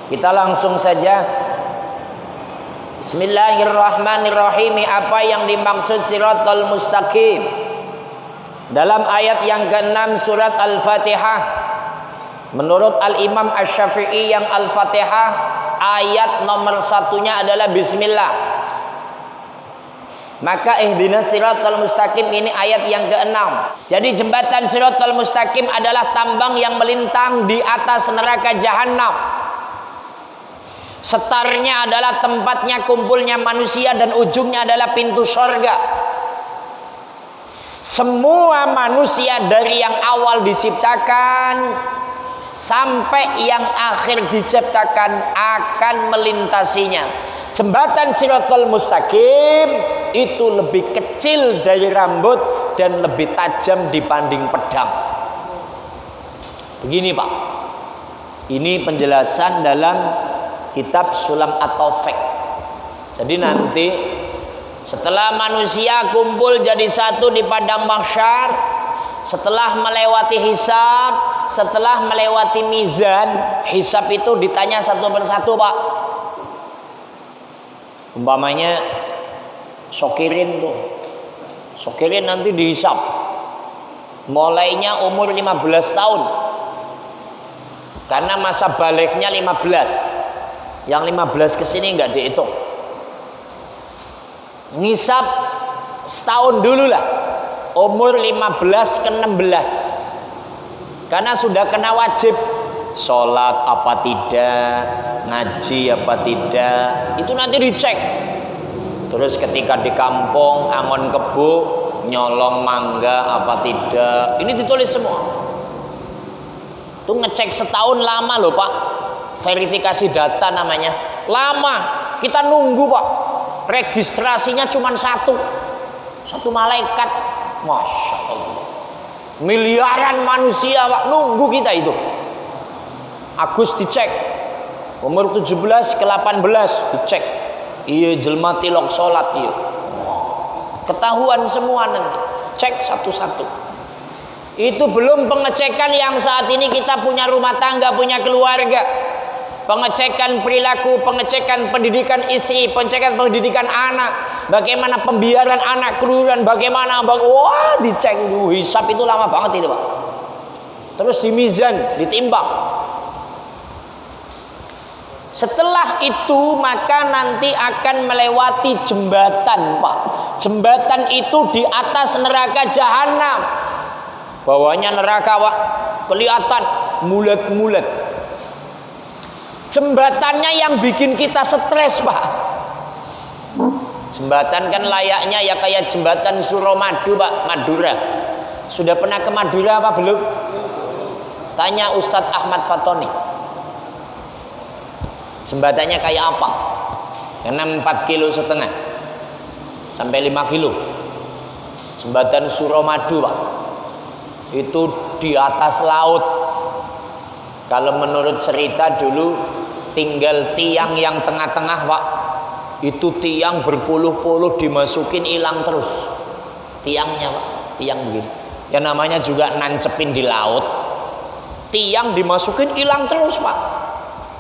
Kita langsung saja. Bismillahirrahmanirrahim. Apa yang dimaksud siratal mustaqim? Dalam ayat yang ke-6 surat Al-Fatihah, menurut Al-Imam Asy-Syafi'i yang Al-Fatihah ayat nomor satunya adalah Bismillah. Maka ihdinas siratal mustaqim ini ayat yang ke-6. Jadi jembatan siratal mustaqim adalah tambang yang melintang di atas neraka jahanam. Setarnya adalah tempatnya kumpulnya manusia dan ujungnya adalah pintu surga. Semua manusia dari yang awal diciptakan sampai yang akhir diciptakan akan melintasinya. Jembatan siratal mustaqim itu lebih kecil dari rambut dan lebih tajam dibanding pedang. Begini Pak, ini penjelasan dalam kitab Sulam At-Taufik. Jadi nanti setelah manusia kumpul jadi satu di padang mahsyar, setelah melewati hisab, setelah melewati mizan, hisab itu ditanya satu persatu Pak. Umpamanya sokirin tuh, sokirin nanti dihisab, mulainya umur 15 tahun, karena masa baliknya 15. Yang 15 kesini nggak dihitung. Ngisab setahun dulu lah, umur 15 ke 16, karena sudah kena wajib sholat apa tidak, ngaji apa tidak, itu nanti dicek. Terus ketika di kampung angon kebo nyolong mangga apa tidak, ini ditulis semua. Itu ngecek setahun lama loh Pak. Verifikasi data namanya lama, kita nunggu Pak. Registrasinya cuma satu malaikat. Masya Allah, miliaran manusia Pak nunggu kita itu. Agus dicek umur 17 ke 18 dicek, iya jelma tilok sholat iya, ketahuan semua nanti, cek satu-satu. Itu belum pengecekan yang saat ini kita punya rumah tangga, punya keluarga, pengecekan perilaku, pengecekan pendidikan istri, pengecekan pendidikan anak, bagaimana pembiaran anak keluaran, bagaimana wah dicek dulu. Hisab itu lama banget itu Pak. Terus di mizan, ditimbang. Setelah itu maka nanti akan melewati jembatan Pak. Jembatan itu di atas neraka jahanam. Bawahnya neraka Pak, kelihatan mulet-mulet. Jembatannya yang bikin kita stres Pak. Jembatan kan layaknya ya kayak jembatan Suramadu Pak, Madura. Sudah pernah ke Madura apa belum? Tanya Ustadz Ahmad Fatoni. Jembatannya kayak apa? Karena 4,5 kilo sampai 5 kilo. Jembatan Suramadu Pak, itu di atas laut. Kalau menurut cerita dulu tinggal tiang yang tengah-tengah Pak, itu tiang berpuluh-puluh dimasukin hilang terus tiangnya Pak, tiang begini. Ya namanya juga nancepin di laut, tiang dimasukin hilang terus Pak.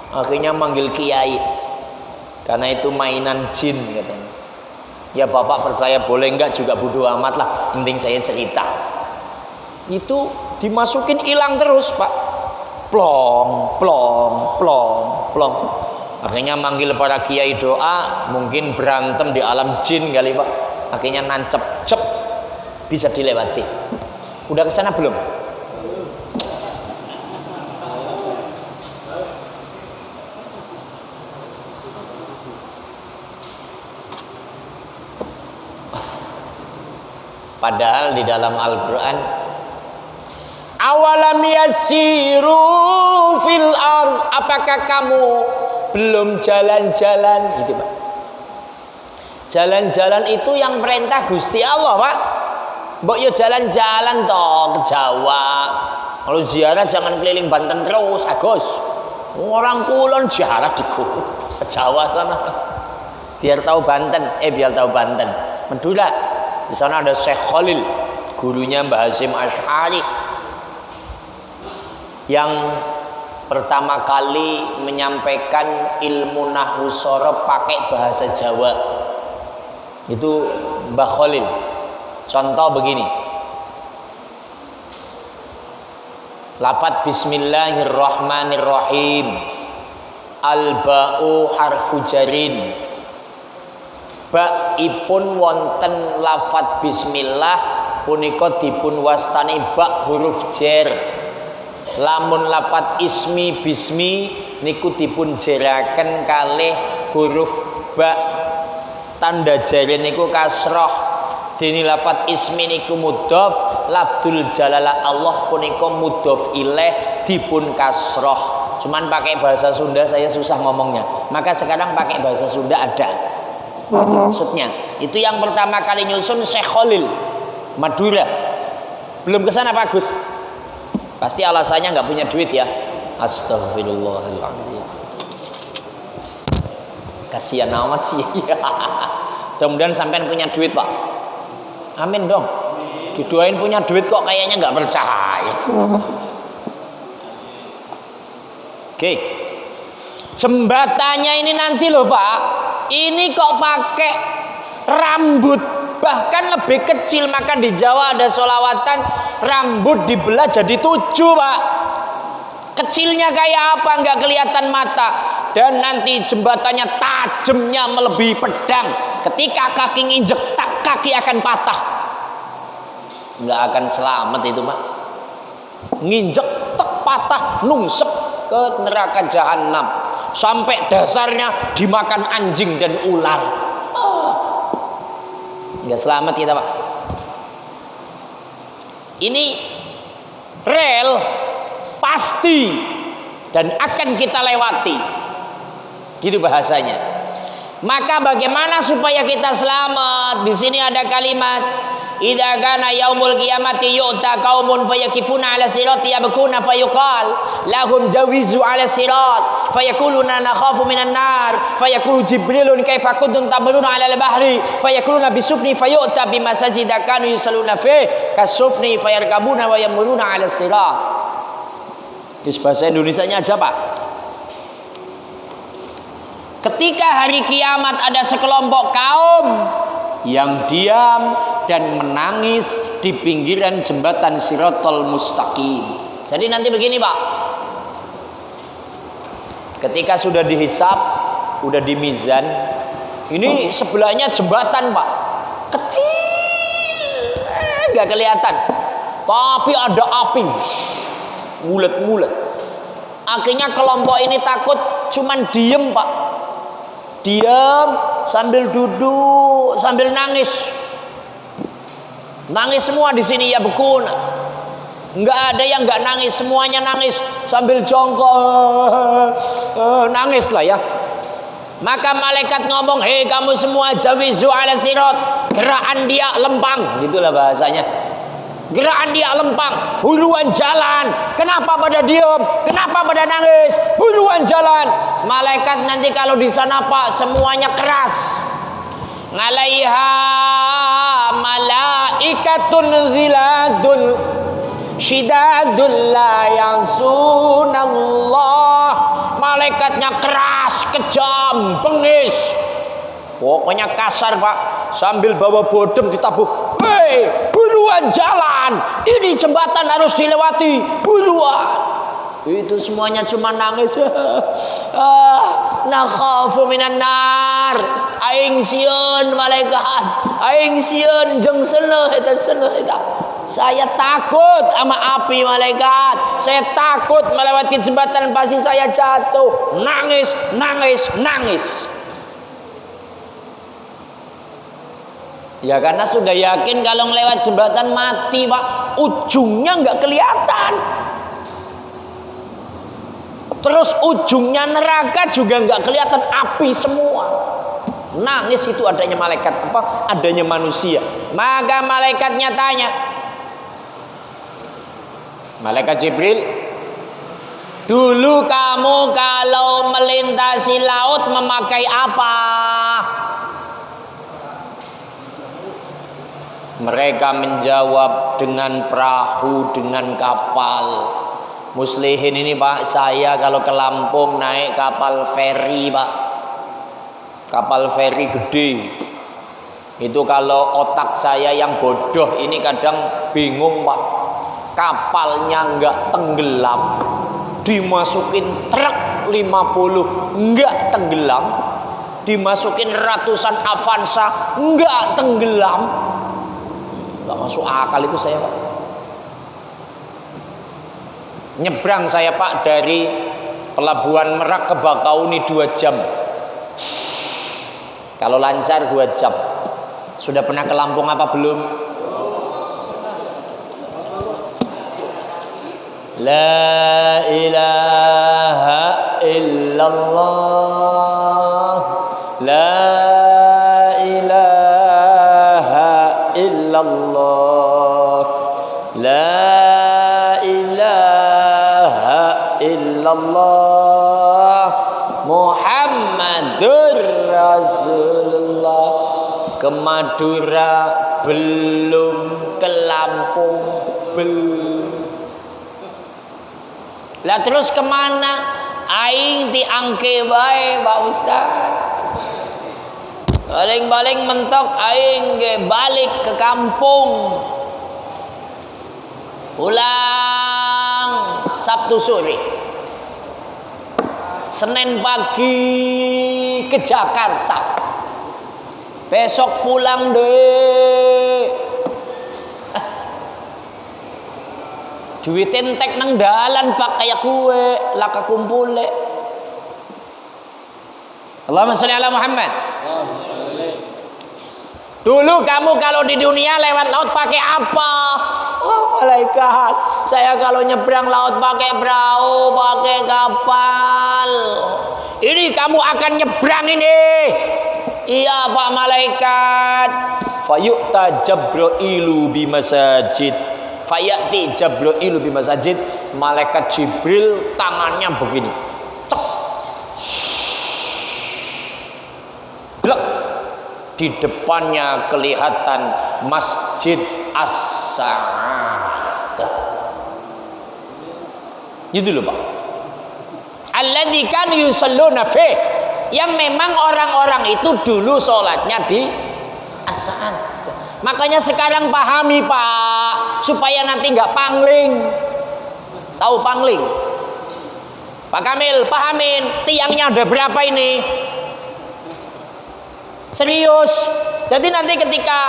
Akhirnya manggil kiai, karena itu mainan jin katanya. Ya Bapak percaya boleh enggak juga bodo amat lah, penting saya cerita. Itu dimasukin hilang terus Pak. Plong, plong, plong, plong. Akhirnya manggil para kiai doa, mungkin berantem di alam jin kali Pak. Akhirnya nancep, cep, bisa dilewati. Udah kesana belum? Padahal di dalam Al-Quran, awalam yasiru fil ard, apakah kamu belum jalan-jalan gitu Pak. Jalan-jalan itu yang perintah Gusti Allah Pak. Mbok yo jalan-jalan toh ke Jawa. Kalau ziarah jangan keliling Banten terus Agus. Orang Kulon ziarah di ke Jawa sana. Biar tahu Banten, biar tahu Banten. Madura. Di sana ada Syekh Khalil, gurunya Mbah Hasyim Asy'ari, yang pertama kali menyampaikan ilmu nahwu shorof pakai bahasa Jawa itu Mbah Khalil. Contoh begini, lafadz bismillahirrahmanirrahim, al-ba'u harfu jarin, ba'ipun wonten lafadz bismillah punika dipun wastani ba huruf jar. Lamun lafadz ismi bismi niku dipun jeraken kalih huruf ba, tanda jare niku kasroh. Dene lafadz ismi niku mudhof, lafdzul jalalah Allah punika mudhof ilaih dipun kasroh. Cuman pakai bahasa Sunda saya susah ngomongnya, maka sekarang pakai bahasa Sunda ada. Itu maksudnya. Itu yang pertama kali nyusun Syekh Khalil Madura. Belum kesana Pak Gus. Pasti alasannya nggak punya duit ya. Astagfirullahaladzim. Kasihan amat sih. Mudah-mudahan sampean punya duit Pak. Amin dong. Didoain punya duit kok kayaknya nggak percaya. Oke. Jembatannya ini nanti loh Pak. Ini kok pakai rambut. Bahkan lebih kecil, maka di Jawa ada sholawatan rambut dibelah jadi 7 Pak. Kecilnya kayak apa nggak kelihatan mata. Dan nanti jembatannya tajamnya melebihi pedang. Ketika kaki nginjek tak, kaki akan patah. Nggak akan selamat itu Pak. Nginjek tak patah, nungsep ke neraka jahanam. Sampai dasarnya dimakan anjing dan ular. Nggak selamat kita Pak. Ini rel pasti dan akan kita lewati, gitu bahasanya. Maka bagaimana supaya kita selamat? Di sini ada kalimat, idza kana yaumul qiyamati yu'ta qaumun fayakifuna 'ala sirati yabkuna fayuqal lahum jawizu 'ala sirat fayaquluna nakhafu minan nar fayaqulu jibrilun kaifa kuntum tamuruna 'ala al-bahri fayaquluna bisufni fayu'ta bimasajida kanu yusalluna fi kasufni fayarkabuna wa yamuruna 'ala sirat. Di bahasa Indonesianya aja Pak. Ketika hari kiamat ada sekelompok kaum yang diam dan menangis di pinggiran jembatan Shiratal Mustaqim. Jadi nanti begini Pak, ketika sudah dihisab, udah di mizan, ini sebelahnya jembatan Pak, kecil, nggak kelihatan, tapi ada api, mulet-mulet. Akhirnya kelompok ini takut, cuman diem Pak, diam sambil duduk, sambil nangis. Nangis semua di sini ya bekun. Enggak ada yang enggak nangis, semuanya nangis sambil jongkok. Nangis lah ya. Maka malaikat ngomong, "Hei kamu semua, jawizu 'ala sirat." Gerakan dia lempang, gitulah bahasanya. Gerakan dia lempang, buruan jalan. Kenapa pada diam? Kenapa pada nangis? Buruan jalan. Malaikat nanti kalau di sana Pak, semuanya keras. Ngalaiha malaikatun ghiladun syidadul la yansunallah. Malaikatnya keras, kejam, bengis. Pokoknya kasar Pak. Sambil bawa bodem ditabuk. Hei, buruan jalan. Ini jembatan harus dilewati. Buruan. Itu semuanya cuma nangis. Nakhafu minan nar. Aing sieun malaikat. Aing sieun jeung seneuh eta seneuh eta. Saya takut sama api malaikat. Saya takut melewati jembatan, pasti saya jatuh. Nangis, nangis, nangis. Ya karena sudah yakin kalau melewat jembatan mati Pak. Ujungnya nggak kelihatan. Terus ujungnya neraka juga nggak kelihatan, api semua. Nangis itu adanya malaikat apa? Adanya manusia. Maka malaikatnya tanya, malaikat Jibril, dulu kamu kalau melintasi laut memakai apa? Mereka menjawab dengan perahu, dengan kapal. Muslihin ini Pak, saya kalau ke Lampung naik kapal feri Pak. Kapal feri gede. Itu kalau otak saya yang bodoh ini kadang bingung Pak. Kapalnya nggak tenggelam, dimasukin truk 50 nggak tenggelam, dimasukin ratusan Avanza nggak tenggelam. Nggak masuk akal itu saya Pak. Nyebrang saya Pak dari Pelabuhan Merak ke Bakauni 2 jam. Kalau lancar 2 jam. Sudah pernah ke Lampung apa belum? La ilaha illallah. La ilaha illallah. La ilaha illallah. Muhammadur Rasulullah. Ke Madura belum, ke Lampung belum. Lah terus kemana? Aing diangke bae Pak Ustaz. Baling-baling mentok aing ge balik ke kampung. Pulang Sabtu sore. Senin pagi ke Jakarta. Besok pulang deh. Duit entek nang dalan Pak kayak kue laka kumpule. Allahumma sholli ala Muhammad. Dulu kamu kalau di dunia lewat laut pakai apa? Oh malaikat, saya kalau nyebrang laut pakai perahu, pakai kapal. Ini kamu akan nyebrang ini. Iya Pak malaikat. Fayu'ta Jabrailu bimasajid. Fayati Jabrailu bimasajid. Malaikat Jibril tangannya begini. Cek. Blek. Di depannya kelihatan Masjid As-Sa'adah. Gitu loh Pak. Alladzi kan yusalluna fi. Yang memang orang-orang itu dulu sholatnya di As-Sa'adah. Makanya sekarang pahami Pak, supaya nanti nggak pangling. Tahu pangling? Pak Kamil, pahamin tiangnya ada berapa ini? Serius. Jadi nanti ketika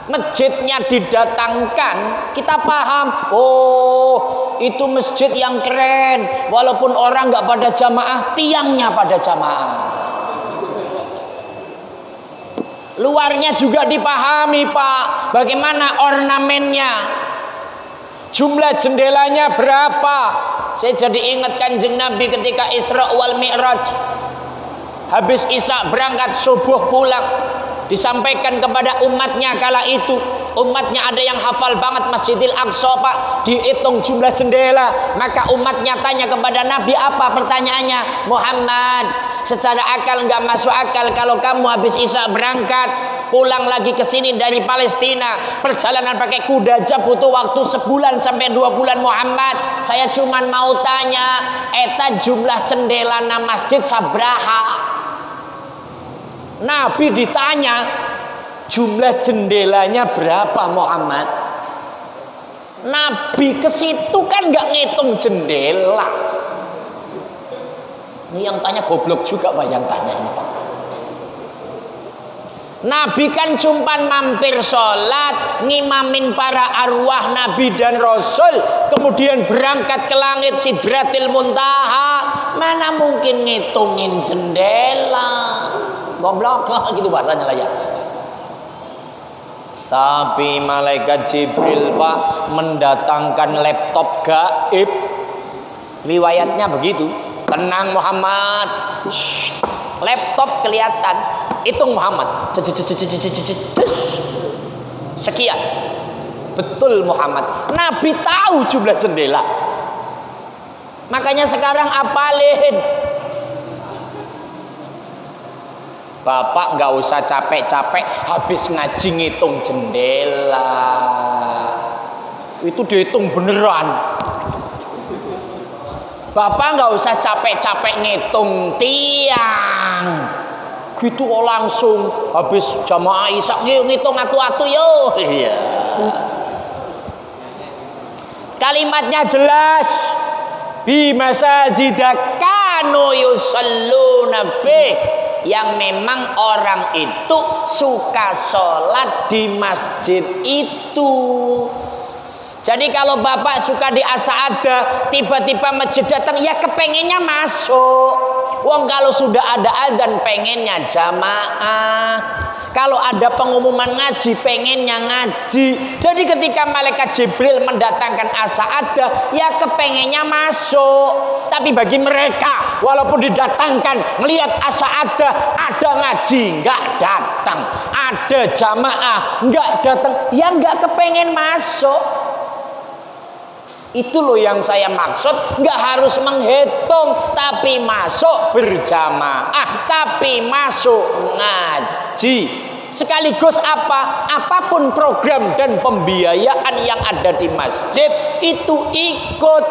masjidnya didatangkan, kita paham. Oh, itu masjid yang keren. Walaupun orang nggak pada jamaah, tiangnya pada jamaah. Luarnya juga dipahami Pak. Bagaimana ornamennya? Jumlah jendelanya berapa? Saya jadi ingat Kanjeng Nabi ketika Isra wal Mi'raj. Habis Isya berangkat, subuh pulang. Disampaikan kepada umatnya kala itu. Umatnya ada yang hafal banget Masjidil Aqsa Pak. Dihitung jumlah jendela. Maka umatnya tanya kepada Nabi apa pertanyaannya? Muhammad, secara akal nggak masuk akal kalau kamu habis Isya berangkat, pulang lagi ke sini dari Palestina, perjalanan pakai kuda aja butuh waktu 1 sampai 2 bulan Muhammad. Saya cuman mau tanya, eta jumlah jendela na masjid sabraha? Nabi ditanya jumlah jendelanya berapa Muhammad? Nabi ke situ kan nggak ngitung jendela. Ini yang tanya goblok juga Pak yang tanya ini Pak. Nabi kan cumpan mampir sholat, ngimamin para arwah Nabi dan Rasul, kemudian berangkat ke langit Sidratil Muntaha. Mana mungkin ngitungin jendela? Goblok gitu bahasanya lah ya. Tapi malaikat Jibril Pak mendatangkan laptop gaib. Riwayatnya begitu. Tenang Muhammad. Shh. Laptop kelihatan. Hitung Muhammad. Sekian. Betul Muhammad. Nabi tahu jumlah jendela. Makanya sekarang apalin. Bapak nggak usah capek-capek habis ngaji ngitung jendela. Itu dihitung beneran. Bapak nggak usah capek-capek ngitung tiang. Gitu langsung habis jamaah isya ngitung atu-atu yo. Iya. Kalimatnya jelas. Bi masajida kanu yusalluna fi, yang memang orang itu suka sholat di masjid itu. Jadi kalau bapak suka di asa'adah, tiba-tiba masjid datang, ya kepengennya masuk. Wong kalau sudah ada adzan pengennya jamaah. Kalau ada pengumuman ngaji pengennya ngaji. Jadi ketika malaikat Jibril mendatangkan asa'adah, ya kepengennya masuk. Tapi bagi mereka, walaupun didatangkan melihat asa'adah, ada ngaji nggak datang, ada jamaah nggak datang, ya nggak kepengen masuk. Itu loh yang saya maksud, nggak harus menghitung, tapi masuk berjamaah, tapi masuk ngaji. Sekaligus apapun program dan pembiayaan yang ada di masjid itu ikut.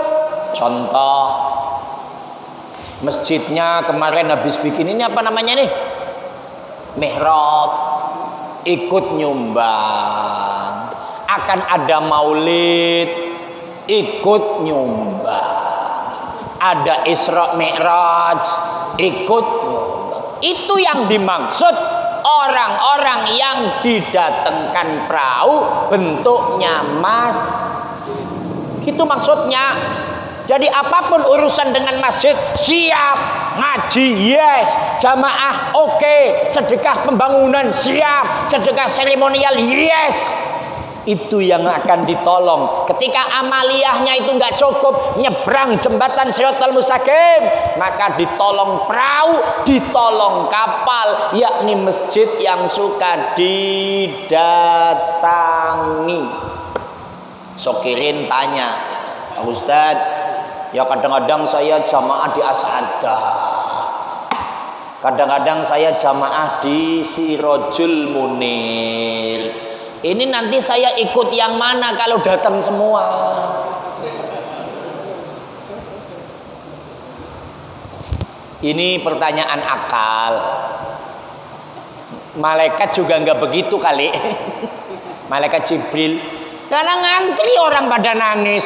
Contoh, masjidnya kemarin habis bikin ini apa namanya nih? Mihrab, ikut nyumbang. Akan ada maulid, ikut nyumbang. Ada Isra Mi'raj, ikut nyumbang. Itu yang dimaksud orang-orang yang didatangkan perahu bentuknya mas. Itu maksudnya. Jadi apapun urusan dengan masjid, siap. Ngaji yes, jamaah oke, sedekah pembangunan siap, sedekah seremonial yes. Itu yang akan ditolong. Ketika amaliyahnya itu nggak cukup, nyebrang jembatan Shiratal Mustaqim, maka ditolong perahu, ditolong kapal, yakni masjid yang suka didatangi. Sokirin tanya, Pak Ustadz, ya kadang-kadang saya jamaah di asa'adah, kadang-kadang saya jamaah di Sirojul Munir. Ini nanti saya ikut yang mana kalau datang semua? Ini pertanyaan akal. Malaikat juga nggak begitu kali. Malaikat Jibril, karena ngantri orang pada nangis.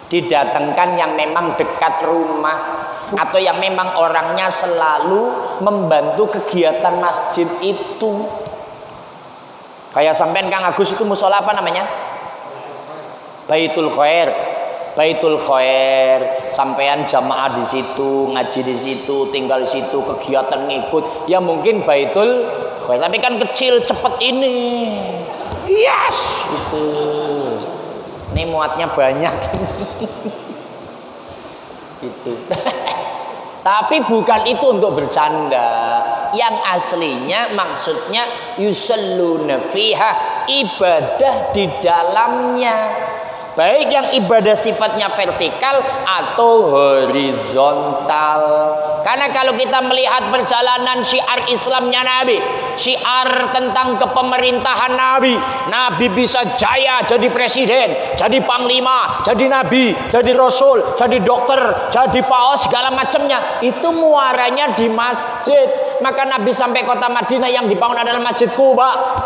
Didatangkan yang memang dekat rumah, atau yang memang orangnya selalu membantu kegiatan masjid itu. Kayak sampean Kang Agus itu musola apa namanya? Baitul Khair. Baitul Khair, sampean jamaah di situ, ngaji di situ, tinggal di situ, kegiatan ngikut. Ya mungkin Baitul Khair, tapi kan kecil, cepet ini. Yes, itu. Ini muatnya banyak. Gitu. Tapi bukan itu untuk bercanda. Yang aslinya maksudnya yusalluna fiha, ibadah di dalamnya. Baik yang ibadah sifatnya vertikal atau horizontal. Karena kalau kita melihat perjalanan syiar Islamnya Nabi, syiar tentang kepemerintahan Nabi, Nabi bisa jaya jadi presiden, jadi panglima, jadi nabi, jadi rasul, jadi dokter, jadi paus, segala macamnya. Itu muaranya di masjid. Maka Nabi sampai kota Madinah yang dibangun adalah Masjid Quba.